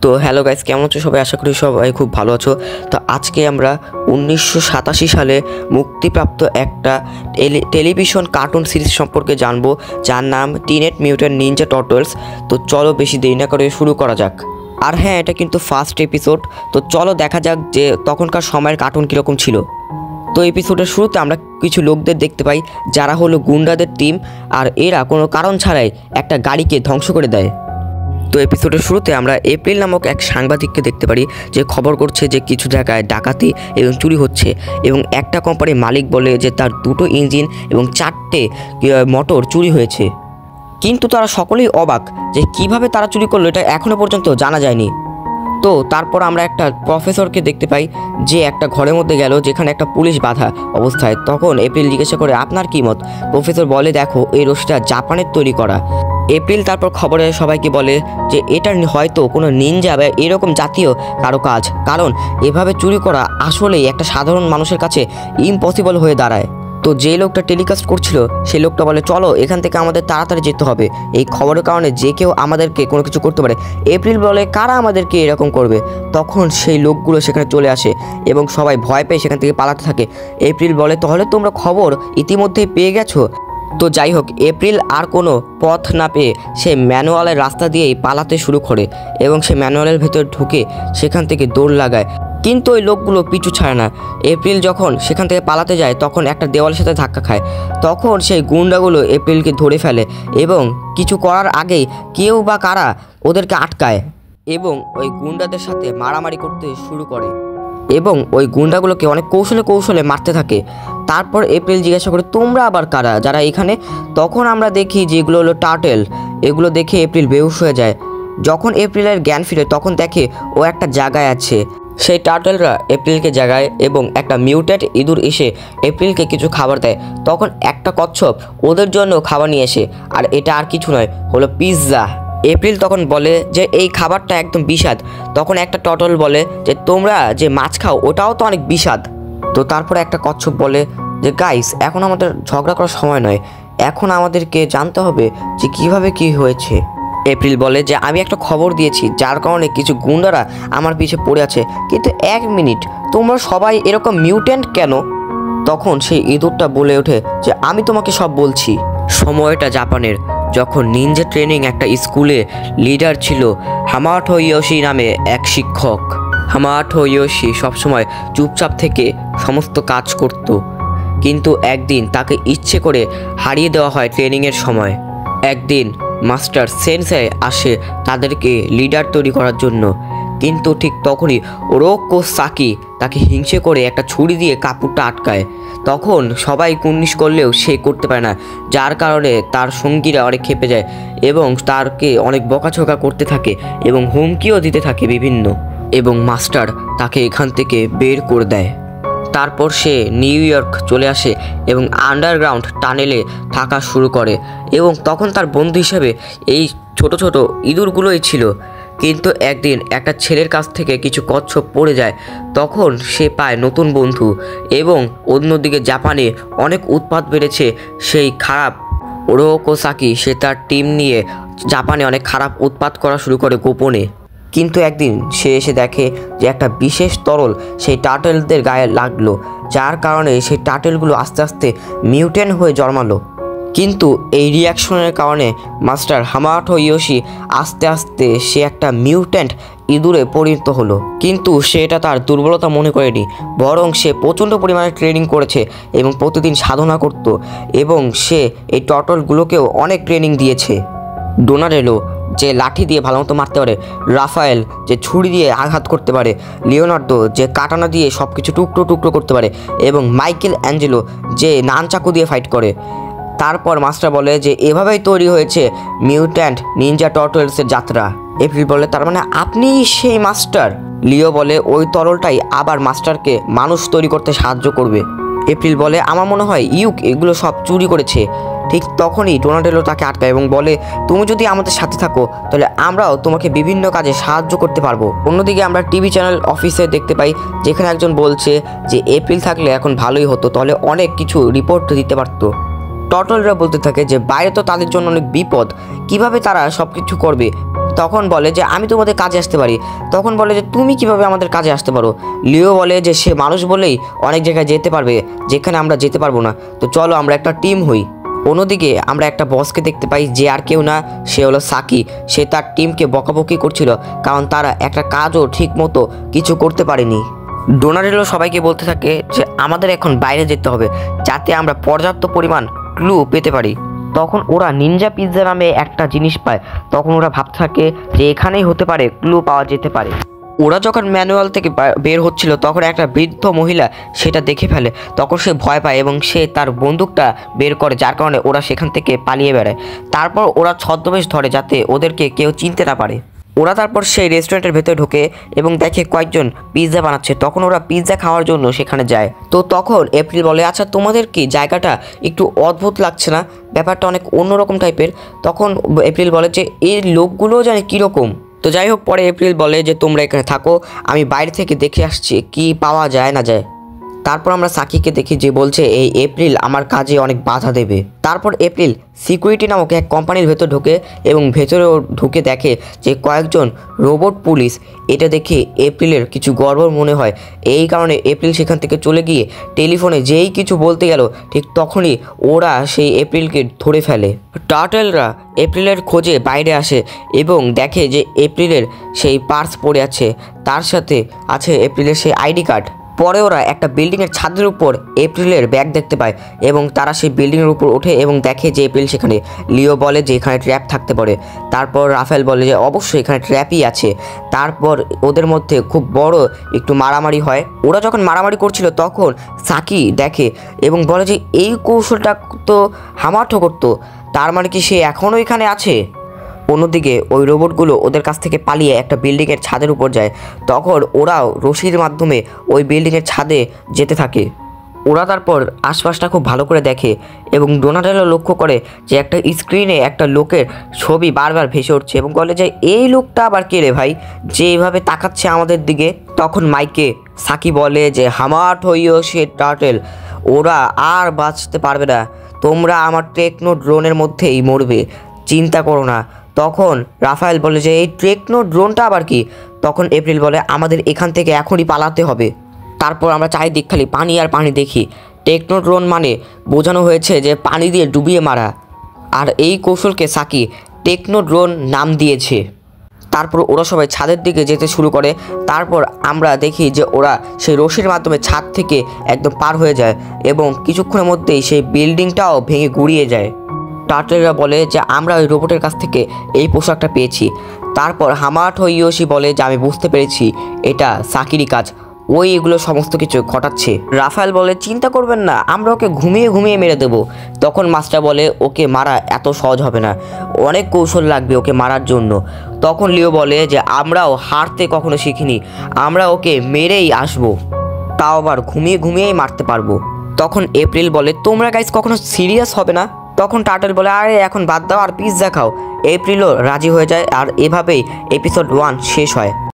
তো hello guys, কেমন আছো সবাই? আশা করি সবাই খুব ভালো আছো। তো আজকে আমরা 1987 সালে মুক্তিপ্রাপ্ত একটা টেলিভিশন কার্টুন সিরিজ সম্পর্কে জানবো, যার নাম টিনেজ মিউট্যান্ট নিনজা টার্টলস। তো চলো বেশি দেরি না করে শুরু করা যাক। আর হ্যাঁ, এটা কিন্তু ফার্স্ট এপিসোড। তো চলো দেখা যাক যে তখনকার সময়ের কার্টুন কীরকম ছিল। তো এপিসোডের শুরুতে আমরা কিছু লোকদের দেখতে পাই যারা হলো গুন্ডাদের টিম, আর এরা কোনো কারণ ছাড়াই একটা গাড়িকে ধ্বংস করে দেয়। তো এপিসোডের শুরুতে আমরা এপ্রিল নামক এক সাংবাদিককে দেখতে পারি যে খবর করছে যে কিছু জায়গায় ডাকাতি এবং চুরি হচ্ছে, এবং একটা কোম্পানির মালিক বলে যে তার 2টো ইঞ্জিন এবং 4টে মোটর চুরি হয়েছে। কিন্তু তারা সকলেই অবাক যে কিভাবে তারা চুরি করলো, এটা এখনও পর্যন্ত জানা যায়নি। তো তারপর আমরা একটা প্রফেসরকে দেখতে পাই যে একটা ঘরের মধ্যে গেল যেখানে একটা পুলিশ বাধা অবস্থায়। তখন এপ্রিল জিজ্ঞাসা করে, আপনার কি মত? প্রফেসর বলে, দেখো, এই রশিটা জাপানের তৈরি করা। এপ্রিল তারপর খবরে সবাইকে বলে যে এটা হয়তো কোনো নিনজা বা এরকম জাতীয় কারো কাজ, কারণ এভাবে চুরি করা আসলেই একটা সাধারণ মানুষের কাছে ইম্পসিবল হয়ে দাঁড়ায়। তো যে লোকটা টেলিকাস্ট করছিল সেই লোকটা বলে, চলো এখান থেকে আমাদের তাড়াতাড়ি যেতে হবে, এই খবরের কারণে যে কেউ আমাদেরকে কোনো কিছু করতে পারে। এপ্রিল বলে, কারা আমাদেরকে এরকম করবে? তখন সেই লোকগুলো সেখানে চলে আসে এবং সবাই ভয় পেয়ে সেখান থেকে পালাতে থাকে। এপ্রিল বলে, তাহলে তোমরা খবর ইতিমধ্যেই পেয়ে গেছো? তো যাই হোক, এপ্রিল আর কোনো পথ না পেয়ে সে ম্যানুয়ালের রাস্তা দিয়েই পালাতে শুরু করে এবং সে ম্যানুয়ালের ভেতর ঢুকে সেখান থেকে দৌড় লাগায়। কিন্তু ওই লোকগুলো পিছু ছাড়ে না। এপ্রিল যখন সেখান থেকে পালাতে যায় তখন একটা দেওয়ালের সাথে ধাক্কা খায়। তখন সেই গুন্ডাগুলো এপ্রিলকে ধরে ফেলে এবং কিছু করার আগেই কেউ বা কারা ওদেরকে আটকায় এবং ওই গুন্ডাদের সাথে মারামারি করতে শুরু করে এবং ওই গুন্ডাগুলোকে অনেক কৌশলে কৌশলে মারতে থাকে। তারপর এপ্রিল জিজ্ঞাসা করে, তোমরা আবার কারা যারা এখানে? তখন আমরা দেখি যে এগুলো হলো টার্টেল। এগুলো দেখে এপ্রিল বেহুশ হয়ে যায়। যখন এপ্রিলের জ্ঞান ফিরে তখন দেখে ও একটা জায়গায় আছে। সেই টার্টেলরা এপ্রিলকে জাগায় এবং একটা মিউট্যান্ট ইঁদুর এসে এপ্রিলকে কিছু খাবার দেয়। তখন একটা কচ্ছপ ওদের জন্য খাবার নিয়ে আসে, আর এটা আর কিছু নয়, হলো পিৎজা। এপ্রিল তখন বলে যে এই খাবারটা একদম বিস্বাদ। তখন একটা টর্টল বলে যে তোমরা যে মাছ খাও ওটাও তো অনেক বিস্বাদ। তো তারপরে একটা কচ্ছপ বলে যে গাইস, এখন আমাদের ঝগড়া করার সময় নয়, এখন আমাদেরকে জানতে হবে যে কিভাবে কি হয়েছে। এপ্রিল বলে যে আমি একটা খবর দিয়েছি যার কারণে কিছু গুন্ডারা আমার পিছে পড়ে আছে, কিন্তু 1 মিনিট, তোমরা সবাই এরকম মিউট্যান্ট কেন? তখন সেই ইঁদুরটা বলে ওঠে যে আমি তোমাকে সব বলছি। সময়টা জাপানের, যখন নিনজা ট্রেনিং একটা স্কুলে লিডার ছিল হামাটো ইয়োশি নামে এক শিক্ষক। হামাটো ইয়োশি সবসময় চুপচাপ থেকে সমস্ত কাজ করত, কিন্তু একদিন তাকে ইচ্ছে করে হারিয়ে দেওয়া হয় ট্রেনিংয়ের সময়। একদিন মাস্টার সেনসেই আসে তাদেরকে লিডার তৈরি করার জন্য, কিন্তু ঠিক তখনই ওরোকো সাকি তাকে হিংসে করে একটা ছুরি দিয়ে কাপড়টা আটকায়। তখন সবাই কুর্নিশ করলেও সে করতে পারে না, যার কারণে তার সঙ্গীরা অনেক ক্ষেপে যায় এবং তারকে অনেক বকাঝকা করতে থাকে এবং হুমকিও দিতে থাকে বিভিন্ন, এবং মাস্টার তাকে এখান থেকে বের করে দেয়। তারপর সে নিউ ইয়র্ক চলে আসে এবং আন্ডারগ্রাউন্ড টানেলে থাকা শুরু করে, এবং তখন তার বন্ধু হিসেবে এই ছোট ছোট ইঁদুরগুলোই ছিল। কিন্তু একদিন একটা ছেলের কাছ থেকে কিছু কচ্ছপ পড়ে যায়, তখন সে পায় নতুন বন্ধু। এবং অন্যদিকে জাপানে অনেক উৎপাত বেড়েছে। সেই খারাপ ওরোকো সাকি সে তার টিম নিয়ে জাপানে অনেক খারাপ উৎপাত করা শুরু করে গোপনে। কিন্তু একদিন সে এসে দেখে যে একটা বিশেষ তরল সেই টার্টেলদের গায়ে লাগলো, যার কারণে সেই টার্টেলগুলো আস্তে আস্তে মিউট্যান্ট হয়ে জন্মালো। কিন্তু এই রিয়াকশনের কারণে মাস্টার হামাটো ইয়োশি আস্তে আস্তে সে একটা মিউট্যান্ট ইঁদুরে পরিণত হলো। কিন্তু সে এটা তার দুর্বলতা মনে করেনি, বরং সে প্রচণ্ড পরিমাণে ট্রেনিং করেছে এবং প্রতিদিন সাধনা করত, এবং সে এই টর্টলগুলোকেও অনেক ট্রেনিং দিয়েছে। ডোনারেলো যে লাঠি দিয়ে ভালো মতো মারতে পারে, রাফায়েল যে ছুরি দিয়ে আঘাত করতে পারে, লিওনার্দো যে কাটানা দিয়ে সব কিছু টুকরো টুকরো করতে পারে, এবং মাইকেল অ্যাঞ্জেলো যে নানচাকু দিয়ে ফাইট করে। তারপর মাস্টার বলে যে এভাবেই তৈরি হয়েছে মিউট্যান্ট নিনজা টার্টলসের যাত্রা। এপ্রিল বলে, তার মানে আপনি সেই মাস্টার? লিও বলে, ওই তরলটাই আবার মাস্টারকে মানুষ তৈরি করতে সাহায্য করবে। এপ্রিল বলে, আমার মনে হয় ইউক এগুলো সব চুরি করেছে। ঠিক তখনই ডোনাটেলো তাকে আটকায় এবং বলে, তুমি যদি আমাদের সাথে থাকো তাহলে আমরাও তোমাকে বিভিন্ন কাজে সাহায্য করতে পারবো। অন্যদিকে আমরা টিভি চ্যানেল অফিসে দেখতে পাই যেখানে একজন বলছে যে এপ্রিল থাকলে এখন ভালোই হতো, তাহলে অনেক কিছু রিপোর্ট দিতে পারতো। টর্টলরা বলতে থাকে যে বাইরে তো তাদের জন্য অনেক বিপদ, কিভাবে তারা সব কিছু করবে। তখন বলে যে আমি তোমাদের কাজে আসতে পারি। তখন বলে যে তুমি কিভাবে আমাদের কাজে আসতে পারো। লিও বলে যে সে মানুষ বলেই অনেক জায়গায় যেতে পারবে যেখানে আমরা যেতে পারবো না, তো চলো আমরা একটা টিম হই। অন্যদিকে আমরা একটা বসকে দেখতে পাই যে আর কেউ না, সে হলো সাকি। সে তার টিমকে বকাবকি করছিল কারণ তারা একটা কাজও ঠিক মতো কিছু করতে পারেনি। ডোনারেলো সবাইকে বলতে থাকে যে আমাদের এখন বাইরে যেতে হবে যাতে আমরা পর্যাপ্ত পরিমাণ ক্লু পেতে পারি। তখন ওরা নিনজা পিৎজা নামে একটা জিনিস পায়। তখন ওরা ভাবতে থাকে যে এখানেই হতে পারে ক্লু পাওয়া যেতে পারে। ওরা যখন ম্যানুয়াল থেকে বের হচ্ছিল তখন একটা বৃদ্ধ মহিলা সেটা দেখে ফেলে। তখন সে ভয় পায় এবং সে তার বন্দুকটা বের করে, যার কারণে ওরা সেখান থেকে পালিয়ে বেড়ায়। তারপর ওরা ছদ্মবেশ ধরে যাতে ওদেরকে কেউ চিনতে না পারে। ওরা তারপর সেই রেস্টুরেন্টের ভেতরে ঢোকে এবং দেখে কয়েকজন পিৎজা বানাচ্ছে। তখন ওরা পিৎজা খাওয়ার জন্য সেখানে যায়। তো তখন এপ্রিল বলে আচ্ছা তোমাদের কি জায়গাটা একটু অদ্ভুত লাগছে না, ব্যাপারটা অনেক অন্যরকম টাইপের। তখন এপ্রিল বলে যে এই লোকগুলোও জানে কীরকম। তো যাই হোক, পরে এপ্রিল বলে যে তোমরা এখানে থাকো, আমি বাইরে থেকে দেখে আসছি কি পাওয়া যায় না যায়। তারপর আমরা সাকিকে দেখি যে বলছে এই এপ্রিল আমার কাজে অনেক বাধা দেবে। তারপর এপ্রিল সিকিউরিটি নামক এক কোম্পানির ভেতর ঢোকে এবং ভেতরেও ঢুকে দেখে যে কয়েকজন রোবট পুলিশ। এটা দেখে এপ্রিলের কিছু গর্ব মনে হয়। এই কারণে এপ্রিল সেখান থেকে চলে গিয়ে টেলিফোনে যেই কিছু বলতে গেল ঠিক তখনই ওরা সেই এপ্রিলকে ধরে ফেলে। টার্টেলরা এপ্রিলের খোঁজে বাইরে আসে এবং দেখে যে এপ্রিলের সেই পার্স পড়ে আছে, তার সাথে আছে এপ্রিলের সেই আইডি কার্ড। পরে ওরা একটা বিল্ডিংয়ের ছাদের উপর এপ্রিলের ব্যাগ দেখতে পায় এবং তারা সেই বিল্ডিংয়ের উপর ওঠে এবং দেখে যে এপ্রিল সেখানে। লিও বলে যে এখানে ট্র্যাপ থাকতে পারে। তারপর রাফেল বলে যে অবশ্যই এখানে ট্র্যাপই আছে। তারপর ওদের মধ্যে খুব বড় একটু মারামারি হয়। ওরা যখন মারামারি করছিল তখন সাকি দেখে এবং বলে যে এই কৌশলটা তো হামার্থ করতো, তার মানে কি সে এখনও এখানে আছে। অন্যদিকে ওই রোবটগুলো ওদের কাছ থেকে পালিয়ে একটা বিল্ডিংয়ের ছাদের উপর যায়। তখন ওরাও রশির মাধ্যমে ওই বিল্ডিংয়ের ছাদে যেতে থাকে। ওরা তারপর আশপাশটা খুব ভালো করে দেখে এবং ডোনারেলো লক্ষ্য করে যে একটা স্ক্রিনে একটা লোকের ছবি বারবার ভেসে উঠছে এবং বলে যে এই লোকটা আবার কে রে ভাই, যে এইভাবে তাকাচ্ছে আমাদের দিকে। তখন মাইকে সাকি বলে যে হামার্ট হইও সে টার্টেল, ওরা আর বাঁচতে পারবে না, তোমরা আমার টেকনো ড্রোনের মধ্যেই মরবে, চিন্তা করো না। তখন রাফায়েল বলে যে এই টেকনো ড্রোনটা আবার কি। তখন এপ্রিল বলে আমাদের এখান থেকে এখনই পালাতে হবে। তারপর আমরা চারিদিক খালি পানি আর পানি দেখি। টেকনো ড্রোন মানে বোঝানো হয়েছে যে পানি দিয়ে ডুবিয়ে মারা, আর এই কৌশলকে সাকি টেকনো ড্রোন নাম দিয়েছে। তারপর ওরা সবাই ছাদের দিকে যেতে শুরু করে। তারপর আমরা দেখি যে ওরা সেই রশির মাধ্যমে ছাদ থেকে একদম পার হয়ে যায় এবং কিছুক্ষণের মধ্যেই সেই বিল্ডিংটাও ভেঙে গুড়িয়ে যায়। টার্টেলরা বলে যে আমরা ওই রোবটের কাছ থেকে এই পোশাকটা পেয়েছি। তারপর হামাটো ইয়োশি বলে যে আমি বুঝতে পেরেছি এটা সাকিরই কাজ, ওই এগুলো সমস্ত কিছু ঘটাচ্ছে। রাফায়েল বলে চিন্তা করবেন না, আমরা ওকে ঘুমিয়ে ঘুমিয়ে মেরে দেবো। তখন মাস্টার বলে ওকে মারা এত সহজ হবে না, অনেক কৌশল লাগবে ওকে মারার জন্য। তখন লিও বলে যে আমরাও হারতে কখনো শিখিনি, আমরা ওকে মেরেই আসবো, তাও আবার ঘুমিয়ে ঘুমিয়েই মারতে পারবো। তখন এপ্রিল বলে তোমরা গাইস কখনো সিরিয়াস হবে না। তখন টার্টেল বলে আরে এখন বাদ দাও আর পিৎজা খাও। এপ্রিলও রাজি হয়ে যায় আর এভাবেই এপিসোড 1 শেষ হয়।